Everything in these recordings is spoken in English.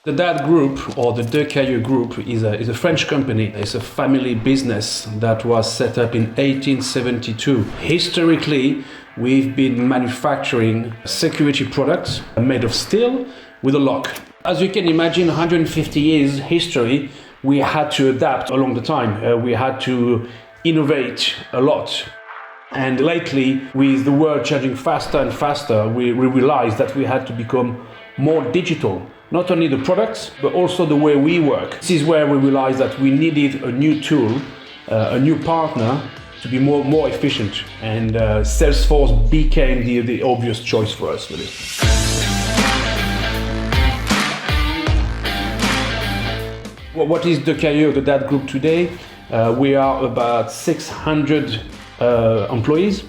The DAD Group, or the Decayeux Group, is a French company. It's a family business that was set up in 1872. Historically, we've been manufacturing security products made of steel with a lock. As you can imagine, 150 years history, we had to adapt along the time. We had to innovate a lot. And lately, with the world changing faster and faster, we realized that we had to become more digital. Not only the products, but also the way we work. This is where we realized that we needed a new tool, a new partner to be more efficient. And Salesforce became the obvious choice for us, really. What is Decayeux, the DAD Group today? We are about 600 employees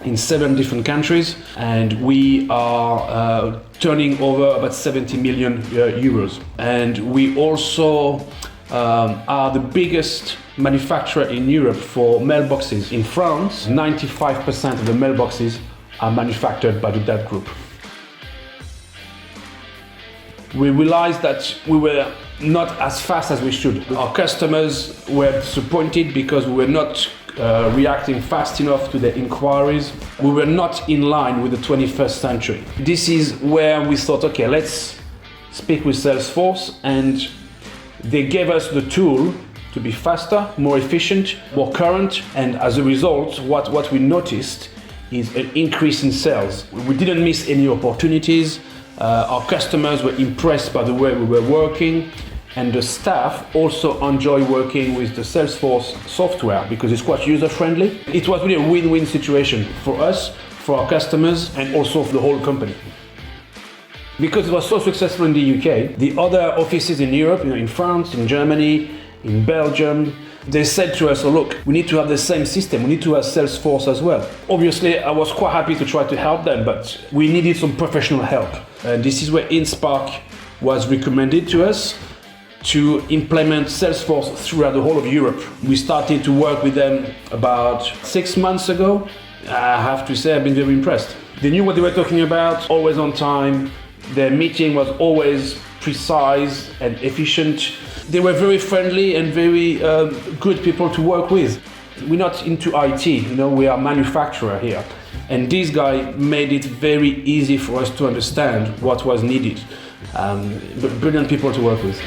in 7 different countries, and we are turning over about 70 million euros. And we also are the biggest manufacturer in Europe for mailboxes. In France, 95% of the mailboxes are manufactured by the DAD Group. We realized that we were not as fast as we should. Our customers were disappointed because we were not reacting fast enough to their inquiries. We were not in line with the 21st century. This is where we thought, okay, let's speak with Salesforce, and they gave us the tool to be faster, more efficient, more current, and as a result, what we noticed is an increase in sales. We didn't miss any opportunities. Our customers were impressed by the way we were working, and the staff also enjoy working with the Salesforce software because it's quite user-friendly. It was really a win-win situation for us, for our customers, and also for the whole company. Because it was so successful in the UK, the other offices in Europe, in France, in Germany, in Belgium, they said to us, oh, look, we need to have the same system, we need to have Salesforce as well. Obviously, I was quite happy to try to help them, but we needed some professional help. And this is where INSPARK was recommended to us to implement Salesforce throughout the whole of Europe. We started to work with them about 6 months ago. I have to say I've been very impressed. They knew what they were talking about, always on time. Their meeting was always precise and efficient. They were very friendly and very good people to work with. We're not into IT, we are a manufacturer here. And this guy made it very easy for us to understand what was needed. Brilliant people to work with.